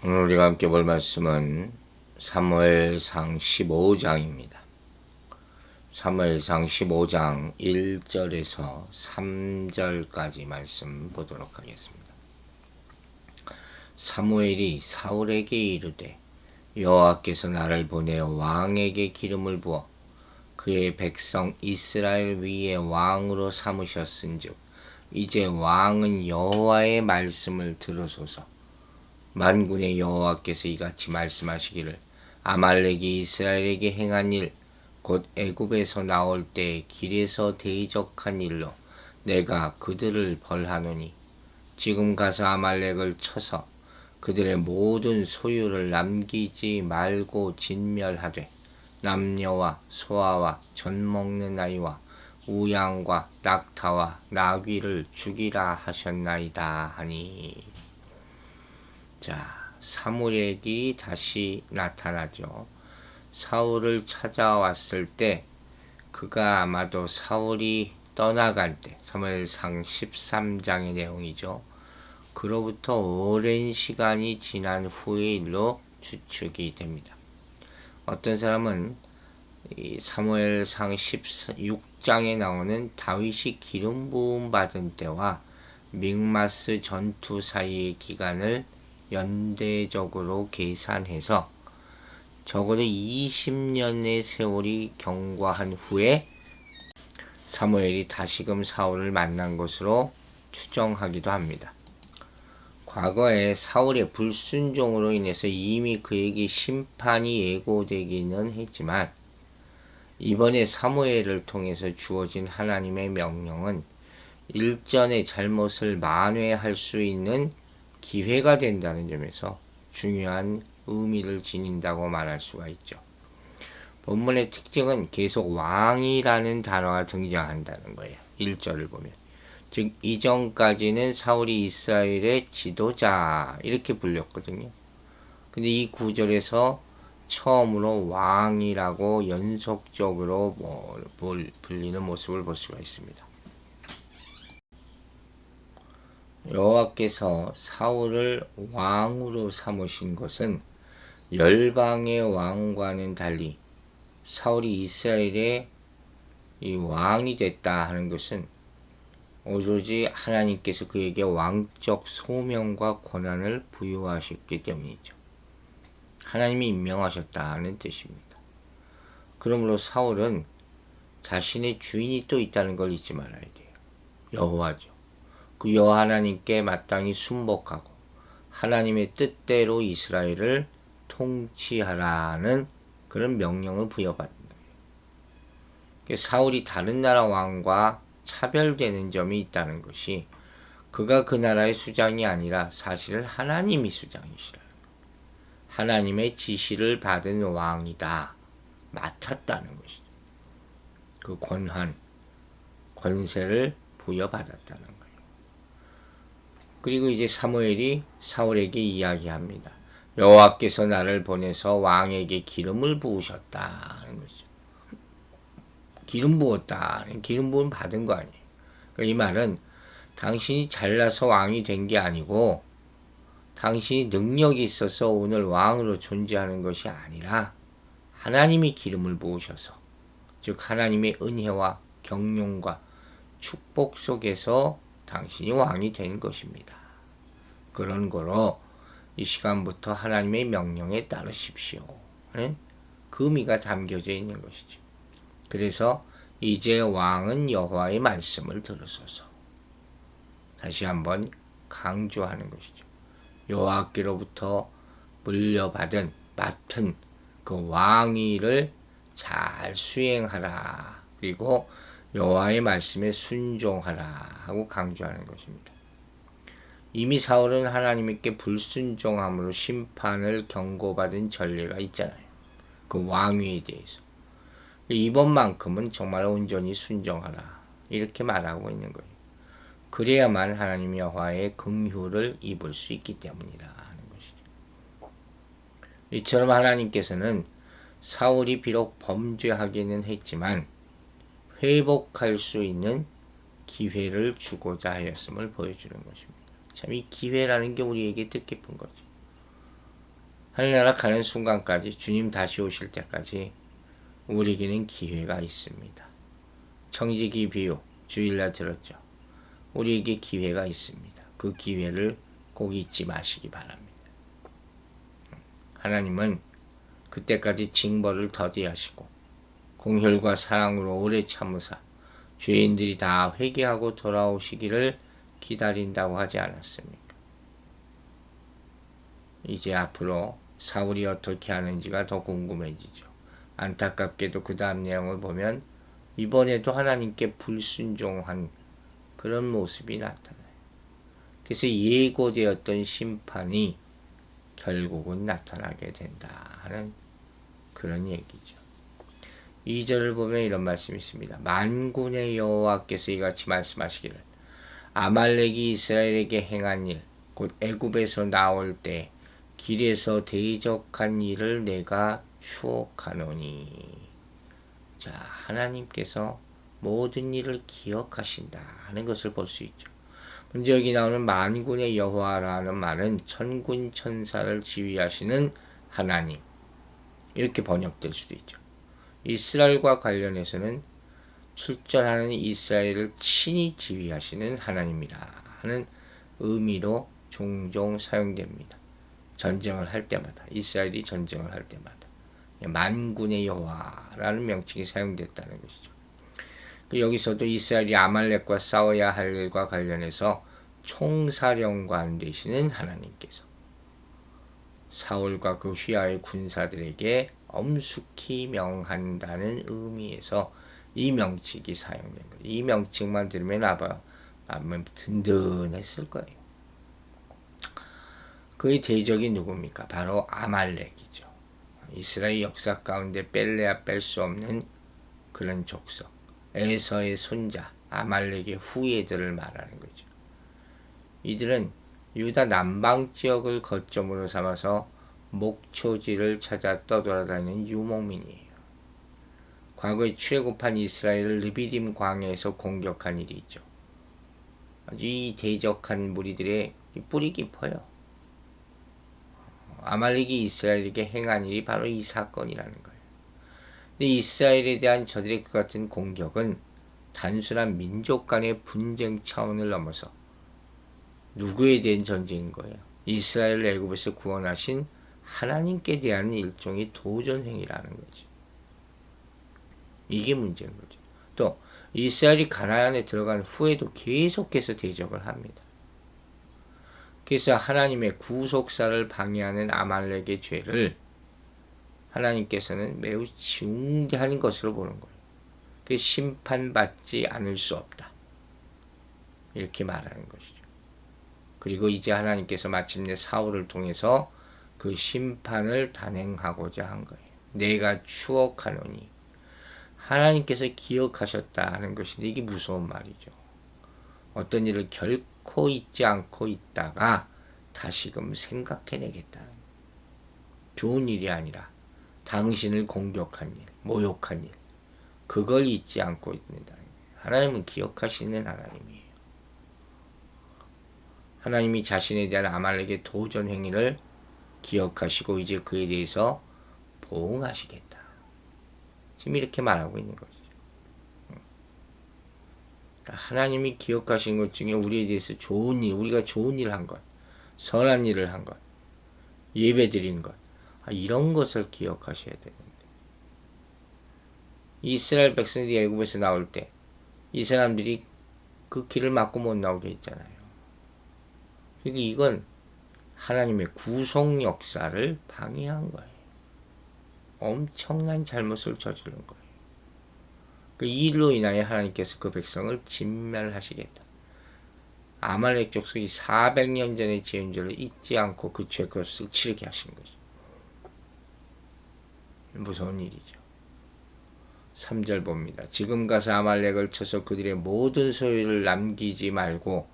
오늘 우리가 함께 볼 말씀은 사무엘상 15장입니다. 사무엘상 15장 1절에서 3절까지 말씀 보도록 하겠습니다. 사무엘이 사울에게 이르되 여호와께서 나를 보내어 왕에게 기름을 부어 그의 백성 이스라엘 위에 왕으로 삼으셨은즉 이제 왕은 여호와의 말씀을 들으소서. 만군의 여호와께서 이같이 말씀하시기를 아말렉이 이스라엘에게 행한 일 곧 애굽에서 나올 때 길에서 대적한 일로 내가 그들을 벌하노니 지금 가서 아말렉을 쳐서 그들의 모든 소유를 남기지 말고 진멸하되 남녀와 소아와 젖먹는 아이와 우양과 낙타와 나귀를 죽이라 하셨나이다 하니. 자, 사무엘이 다시 나타나죠. 사울을 찾아왔을 때 그가 아마도 사울이 떠나갈 때, 사무엘상 13장의 내용이죠. 그로부터 오랜 시간이 지난 후의 일로 추측이 됩니다. 어떤 사람은 이 사무엘상 16장에 나오는 다윗이 기름 부음 받은 때와 믹마스 전투 사이의 기간을 연대적으로 계산해서 적어도 20년의 세월이 경과한 후에 사무엘이 다시금 사울을 만난 것으로 추정하기도 합니다. 과거에 사울의 불순종으로 인해서 이미 그에게 심판이 예고되기는 했지만 이번에 사무엘을 통해서 주어진 하나님의 명령은 일전의 잘못을 만회할 수 있는 기회가 된다는 점에서 중요한 의미를 지닌다고 말할 수가 있죠. 본문의 특징은 계속 왕이라는 단어가 등장한다는 거예요. 1절을 보면. 즉 이전까지는 사울이 이스라엘의 지도자 이렇게 불렸거든요. 근데 이 구절에서 처음으로 왕이라고 연속적으로 불리는 모습을 볼 수가 있습니다. 여호와께서 사울을 왕으로 삼으신 것은 열방의 왕과는 달리 사울이 이스라엘의 이 왕이 됐다 하는 것은 오로지 하나님께서 그에게 왕적 소명과 권한을 부여하셨기 때문이죠. 하나님이 임명하셨다는 뜻입니다. 그러므로 사울은 자신의 주인이 또 있다는 걸 잊지 말아야 돼요. 여호와죠. 그 여호와 하나님께 마땅히 순복하고 하나님의 뜻대로 이스라엘을 통치하라는 그런 명령을 부여받는 거예요. 사울이 다른 나라 왕과 차별되는 점이 있다는 것이 그가 그 나라의 수장이 아니라 사실은 하나님이 수장이시라는 거예요. 하나님의 지시를 받은 왕이다. 맡았다는 것이죠. 그 권한, 권세를 부여받았다는 거예요. 그리고 이제 사무엘이 사울에게 이야기합니다. 여호와께서 나를 보내서 왕에게 기름을 부으셨다는 거죠. 기름 부었다. 기름 부음 받은 거 아니에요. 그러니까 이 말은 당신이 잘나서 왕이 된 게 아니고 당신이 능력이 있어서 오늘 왕으로 존재하는 것이 아니라 하나님이 기름을 부으셔서 즉 하나님의 은혜와 경륜과 축복 속에서 당신이 왕이 된 것입니다. 그런 거로 이 시간부터 하나님의 명령에 따르십시오. 그 의미가 담겨져 있는 것이죠. 그래서 이제 왕은 여호와의 말씀을 들으소서. 다시 한번 강조하는 것이죠. 여호와께로부터 물려받은 맡은 그 왕위를 잘 수행하라. 그리고 여호와의 말씀에 순종하라 하고 강조하는 것입니다. 이미 사울은 하나님께 불순종함으로 심판을 경고받은 전례가 있잖아요. 그 왕위에 대해서. 이번만큼은 정말 온전히 순종하라. 이렇게 말하고 있는 거예요. 그래야만 하나님 여호와의 긍휼을 입을 수 있기 때문이다 하는 것이죠. 이처럼 하나님께서는 사울이 비록 범죄하기는 했지만 회복할 수 있는 기회를 주고자 하였음을 보여주는 것입니다. 참 이 기회라는 게 우리에게 뜻깊은 거죠. 하늘나라 가는 순간까지 주님 다시 오실 때까지 우리에게는 기회가 있습니다. 청지기 비유 주일날 들었죠. 우리에게 기회가 있습니다. 그 기회를 꼭 잊지 마시기 바랍니다. 하나님은 그때까지 징벌을 더디하시고 공혈과 사랑으로 오래 참으사 죄인들이 다 회개하고 돌아오시기를 기다린다고 하지 않았습니까? 이제 앞으로 사울이 어떻게 하는지가 더 궁금해지죠. 안타깝게도 그 다음 내용을 보면 이번에도 하나님께 불순종한 그런 모습이 나타나요. 그래서 예고되었던 심판이 결국은 나타나게 된다 하는 그런 얘기죠. 2절을 보면 이런 말씀이 있습니다. 만군의 여호와께서 이같이 말씀하시기를 아말렉이 이스라엘에게 행한 일, 곧 애굽에서 나올 때 길에서 대적한 일을 내가 추억하노니. 자, 하나님께서 모든 일을 기억하신다 하는 것을 볼 수 있죠. 먼저 여기 나오는 만군의 여호와라는 말은 천군 천사를 지휘하시는 하나님, 이렇게 번역될 수도 있죠. 이스라엘과 관련해서는 출전하는 이스라엘을 친히 지휘하시는 하나님이라 하는 의미로 종종 사용됩니다. 전쟁을 할 때마다, 이스라엘이 전쟁을 할 때마다 만군의 여호와라는 명칭이 사용됐다는 것이죠. 여기서도 이스라엘이 아말렉과 싸워야 할 일과 관련해서 총사령관 되시는 하나님께서 사울과 그 휘하의 군사들에게 엄숙히 명한다는 의미에서 이 명칭이 사용된 거예요. 이 명칭만 들으면 아마 든든했을 거예요. 그의 대적이 누굽니까? 바로 아말렉이죠. 이스라엘 역사 가운데 뺄래야 뺄 수 없는 그런 족속. 에서의 손자 아말렉의 후예들을 말하는 거죠. 이들은 유다 남방 지역을 거점으로 삼아서 목초지를 찾아 떠돌아다니는 유목민이에요. 과거에 출애굽한 이스라엘을 르비딤 광야에서 공격한 일이 있죠. 아주 이 대적한 무리들의 뿌리 깊어요. 아말렉이 이스라엘에게 행한 일이 바로 이 사건이라는 거예요. 근데 이스라엘에 대한 저들의 그 같은 공격은 단순한 민족 간의 분쟁 차원을 넘어서 누구에 대한 전쟁인 거예요? 이스라엘을 애굽에서 구원하신 하나님께 대한 일종의 도전행위라는 거죠. 이게 문제인 거죠. 또 이스라엘이 가나안에 들어간 후에도 계속해서 대적을 합니다. 그래서 하나님의 구속사를 방해하는 아말렉의 죄를 하나님께서는 매우 중대한 것으로 보는 거예요. 그 심판받지 않을 수 없다. 이렇게 말하는 것이죠. 그리고 이제 하나님께서 마침내 사울을 통해서 그 심판을 단행하고자 한 거예요. 내가 추억하노니. 하나님께서 기억하셨다 하는 것인데 이게 무서운 말이죠. 어떤 일을 결코 잊지 않고 있다가 다시금 생각해내겠다. 좋은 일이 아니라 당신을 공격한 일, 모욕한 일, 그걸 잊지 않고 있는다. 하나님은 기억하시는 하나님이에요. 하나님이 자신에 대한 아말렉의 도전 행위를 기억하시고 이제 그에 대해서 보응하시겠다. 지금 이렇게 말하고 있는 거죠. 하나님이 기억하신 것 중에 우리에 대해서 좋은 일, 우리가 좋은 일을 한 것, 선한 일을 한 것, 예배 드린 것, 이런 것을 기억하셔야 되는데 이스라엘 백성들이 애굽에서 나올 때 이 사람들이 그 길을 막고 못 나오게 했잖아요. 그러니까 이건 하나님의 구속 역사를 방해한 거예요. 엄청난 잘못을 저지른 거예요. 이 일로 인하여 하나님께서 그 백성을 진멸하시겠다. 아말렉 족속이 400년 전에 지은 죄를 잊지 않고 그 죄것을 치르게 하신 거죠. 무서운 일이죠. 3절 봅니다. 지금 가서 아말렉을 쳐서 그들의 모든 소유를 남기지 말고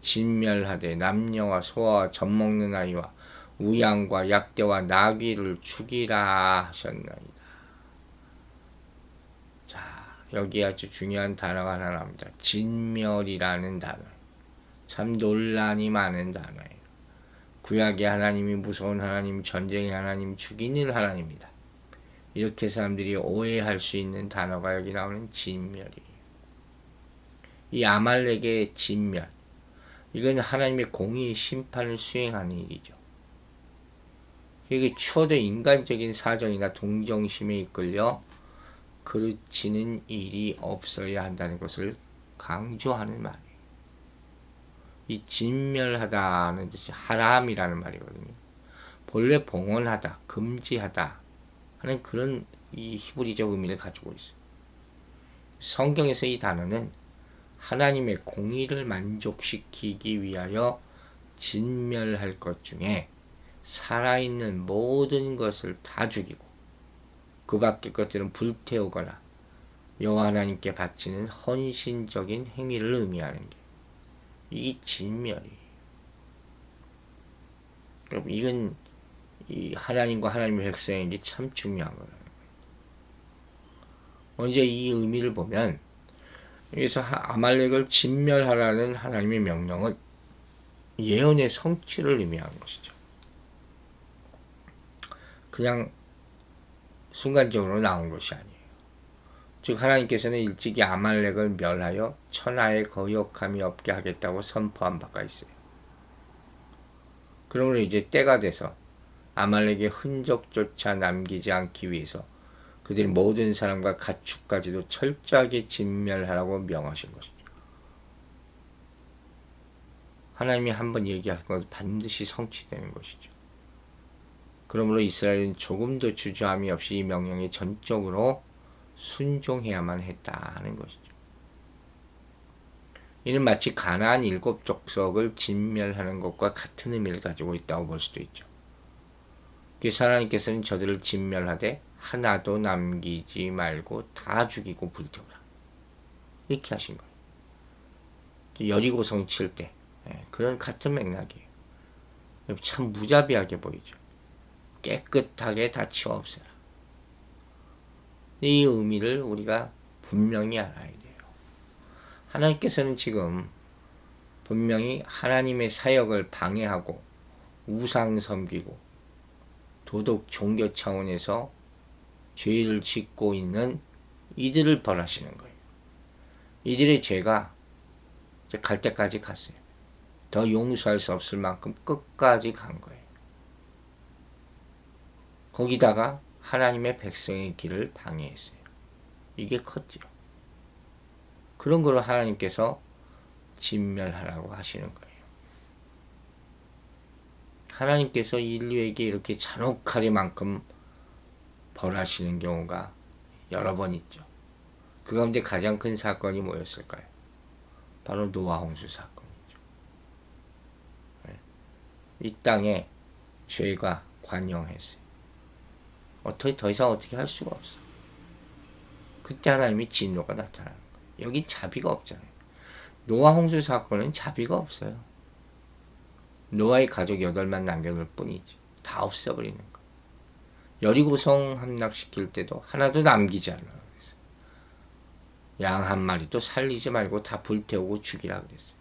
진멸하되 남녀와 소와 젖먹는 아이와 우양과 약대와 나귀를 죽이라 하셨나이다. 자, 여기 아주 중요한 단어가 하나 나옵니다. 진멸이라는 단어. 참 논란이 많은 단어예요. 구약의 하나님이 무서운 하나님, 전쟁의 하나님, 죽이는 하나님이다. 이렇게 사람들이 오해할 수 있는 단어가 여기 나오는 진멸이에요. 이 아말렉의 진멸, 이건 하나님의 공의 심판을 수행하는 일이죠. 이게 추워도 인간적인 사정이나 동정심에 이끌려 그르치는 일이 없어야 한다는 것을 강조하는 말이에요. 이 진멸하다는 뜻이 하람이라는 말이거든요. 본래 봉헌하다, 금지하다 하는 그런 이 히브리적 의미를 가지고 있어요. 성경에서 이 단어는 하나님의 공의를 만족시키기 위하여 진멸할 것 중에 살아있는 모든 것을 다 죽이고 그 밖의 것들은 불태우거나 여호와 하나님께 바치는 헌신적인 행위를 의미하는 게 이 진멸이에요. 그럼 이건 이 하나님과 하나님의 백성에게 참 중요한 거예요. 먼저 이 의미를 보면 여기서 아말렉을 진멸하라는 하나님의 명령은 예언의 성취를 의미하는 것이죠. 그냥 순간적으로 나온 것이 아니에요. 즉 하나님께서는 일찍이 아말렉을 멸하여 천하에 거역함이 없게 하겠다고 선포한 바가 있어요. 그러므로 이제 때가 돼서 아말렉의 흔적조차 남기지 않기 위해서 그들이 모든 사람과 가축까지도 철저하게 진멸하라고 명하신 것이죠. 하나님이 한번 얘기한 건 반드시 성취되는 것이죠. 그러므로 이스라엘은 조금도 주저함이 없이 이 명령에 전적으로 순종해야만 했다는 것이죠. 이는 마치 가나안 7족속을 진멸하는 것과 같은 의미를 가지고 있다고 볼 수도 있죠. 그래서 하나님께서는 저들을 진멸하되 하나도 남기지 말고 다 죽이고 불태우라. 이렇게 하신 거예요. 여리고성 칠 때 그런 같은 맥락이에요. 참 무자비하게 보이죠. 깨끗하게 다 치워 없애라. 이 의미를 우리가 분명히 알아야 돼요. 하나님께서는 지금 분명히 하나님의 사역을 방해하고 우상 섬기고 도덕 종교 차원에서 죄를 짓고 있는 이들을 벌하시는 거예요. 이들의 죄가 이제 갈 때까지 갔어요. 더 용서할 수 없을 만큼 끝까지 간 거예요. 거기다가 하나님의 백성의 길을 방해했어요. 이게 컸죠. 그런 걸로 하나님께서 진멸하라고 하시는 거예요. 하나님께서 인류에게 이렇게 잔혹하리만큼 벌하시는 경우가 여러 번 있죠. 그 가운데 가장 큰 사건이 뭐였을까요? 바로 노아 홍수 사건이죠. 이 땅에 죄가 관영했어요. 더 이상 어떻게 할 수가 없어. 그때 하나님이 진노가 나타나는 거예요. 여기 자비가 없잖아요. 노아 홍수 사건은 자비가 없어요. 노아의 가족 8만 남겨놓을 뿐이지. 다 없애버리는 거예요. 여리고성 함락시킬 때도 하나도 남기지 않으라고 그랬어요. 양 한 마리도 살리지 말고 다 불태우고 죽이라 그랬어요.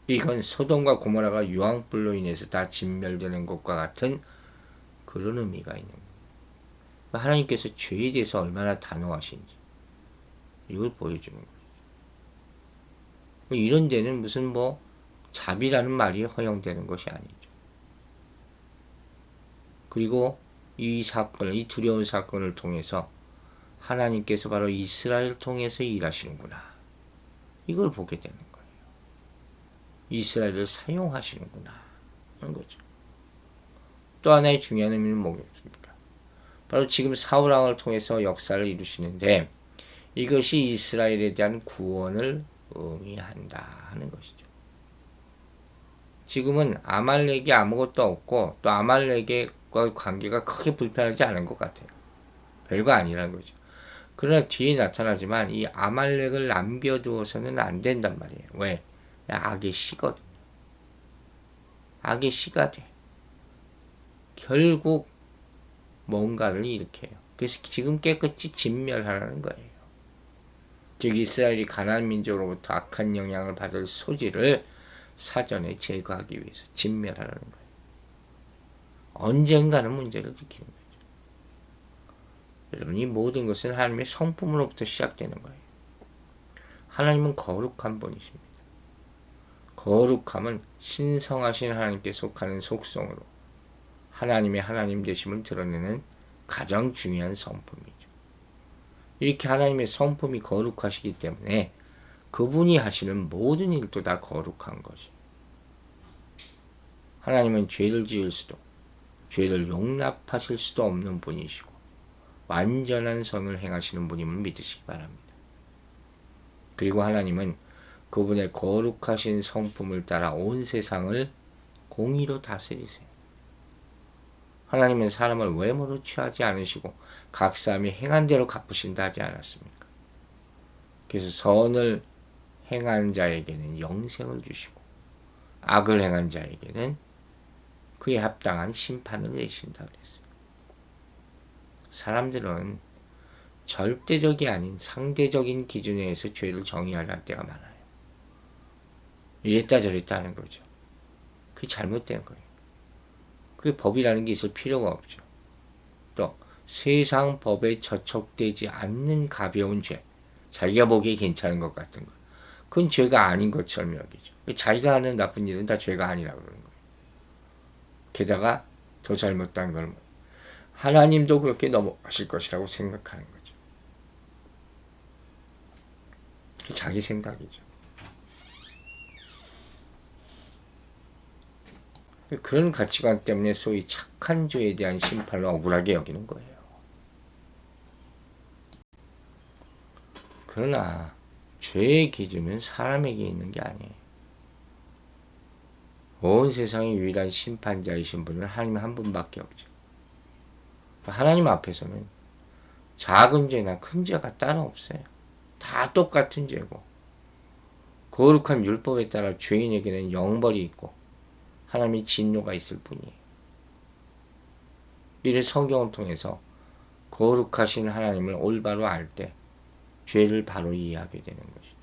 이건 소돔과 고모라가 유황불로 인해서 다 진멸되는 것과 같은 그런 의미가 있는 거예요. 하나님께서 죄에 대해서 얼마나 단호하신지 이걸 보여주는 거예요. 이런 데는 무슨 자비라는 말이 허용되는 것이 아니죠. 그리고 이 두려운 사건을 통해서 하나님께서 바로 이스라엘을 통해서 일하시는구나. 이걸 보게 되는 거예요. 이스라엘을 사용하시는구나 하는 거죠. 또 하나의 중요한 의미는 뭐겠습니까? 바로 지금 사울왕을 통해서 역사를 이루시는데 이것이 이스라엘에 대한 구원을 의미한다 하는 것이죠. 지금은 아말렉이 아무것도 없고 또 아말렉과 관계가 크게 불편하지 않은 것 같아요. 별거 아니라는 거죠. 그러나 뒤에 나타나지만 이 아말렉을 남겨두어서는 안 된단 말이에요. 왜? 악의 씨거든요. 악의 씨가 돼. 결국 뭔가를 일으켜요. 그래서 지금 깨끗이 진멸하라는 거예요. 즉 이스라엘이 가나안 민족으로부터 악한 영향을 받을 소지를 사전에 제거하기 위해서 진멸하라는 거예요. 언젠가는 문제를 일으키는 거예요. 여러분, 이 모든 것은 하나님의 성품으로부터 시작되는 거예요. 하나님은 거룩한 분이십니다. 거룩함은 신성하신 하나님께 속하는 속성으로 하나님의 하나님 되심을 드러내는 가장 중요한 성품이죠. 이렇게 하나님의 성품이 거룩하시기 때문에 그분이 하시는 모든 일도 다 거룩한 것이. 하나님은 죄를 지을 수도, 죄를 용납하실 수도 없는 분이시고 완전한 선을 행하시는 분임을 믿으시기 바랍니다. 그리고 하나님은 그분의 거룩하신 성품을 따라 온 세상을 공의로 다스리세요. 하나님은 사람을 외모로 취하지 않으시고 각 사람이 행한 대로 갚으신다 하지 않았습니까? 그래서 선을 행한 자에게는 영생을 주시고 악을 행한 자에게는 그에 합당한 심판을 내신다 그랬어요. 사람들은 절대적이 아닌 상대적인 기준에 의해서 죄를 정의하려 할 때가 많아요. 이랬다 저랬다 하는 거죠. 그게 잘못된 거예요. 그게 법이라는 게 있을 필요가 없죠. 또 세상 법에 저촉되지 않는 가벼운 죄, 자기가 보기에 괜찮은 것 같은 거, 그건 죄가 아닌 것처럼 여기죠. 자기가 하는 나쁜 일은 다 죄가 아니라고 그러는 거예요. 게다가 더 잘못된 걸 하나님도 그렇게 넘어가실 것이라고 생각하는 거죠. 그게 자기 생각이죠. 그런 가치관 때문에 소위 착한 죄에 대한 심판을 억울하게 여기는 거예요. 그러나 죄의 기준은 사람에게 있는 게 아니에요. 온 세상의 유일한 심판자이신 분은 하나님 한 분밖에 없죠. 하나님 앞에서는 작은 죄나 큰 죄가 따로 없어요. 다 똑같은 죄고 거룩한 율법에 따라 죄인에게는 영벌이 있고 하나님의 진노가 있을 뿐이에요. 이를 성경을 통해서 거룩하신 하나님을 올바로 알 때 죄를 바로 이해하게 되는 것이죠.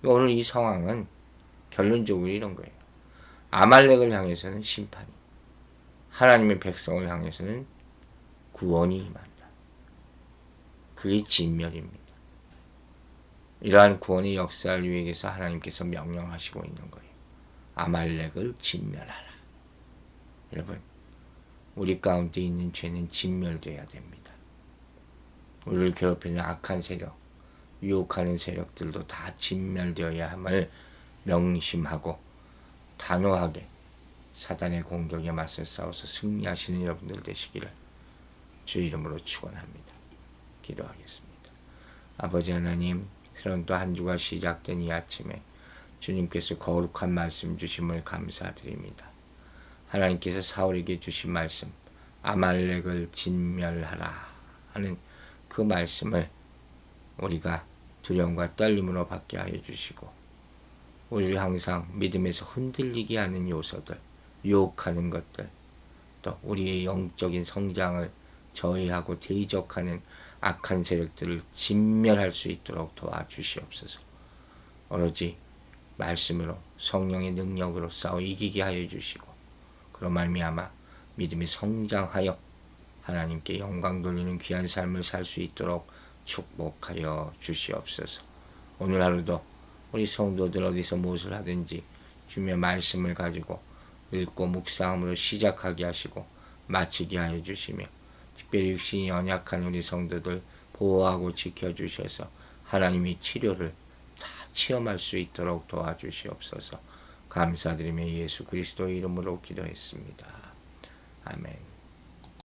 오늘 이 상황은 결론적으로 이런 거예요. 아말렉을 향해서는 심판이, 하나님의 백성을 향해서는 구원이 임한다. 그게 진멸입니다. 이러한 구원의 역사를 위해서 하나님께서 명령하시고 있는 거예요. 아말렉을 진멸하라. 여러분, 우리 가운데 있는 죄는 진멸되어야 됩니다. 우리를 괴롭히는 악한 세력, 유혹하는 세력들도 다 진멸되어야 함을 명심하고 단호하게 사단의 공격에 맞서 싸워서 승리하시는 여러분들 되시기를 주 이름으로 축원합니다. 기도하겠습니다. 아버지 하나님, 새로운 또 한 주가 시작된 이 아침에 주님께서 거룩한 말씀 주심을 감사드립니다. 하나님께서 사울에게 주신 말씀, 아말렉을 진멸하라 하는 그 말씀을 우리가 두려움과 떨림으로 받게 하여 주시고, 우리를 항상 믿음에서 흔들리게 하는 요소들, 유혹하는 것들, 또 우리의 영적인 성장을 저해하고 대적하는 악한 세력들을 진멸할 수 있도록 도와주시옵소서. 오로지 말씀으로 성령의 능력으로 싸워 이기게 하여 주시고, 그런 말미암아 믿음이 성장하여 하나님께 영광 돌리는 귀한 삶을 살 수 있도록 축복하여 주시옵소서. 오늘 하루도 우리 성도들 어디서 무엇을 하든지 주님의 말씀을 가지고 읽고 묵상함으로 시작하게 하시고 마치게 하여 주시며, 특별히 육신이 연약한 우리 성도들 보호하고 지켜주셔서 하나님의 치료를 다 체험할 수 있도록 도와주시옵소서. 감사드리며 예수 그리스도의 이름으로 기도했습니다. 아멘.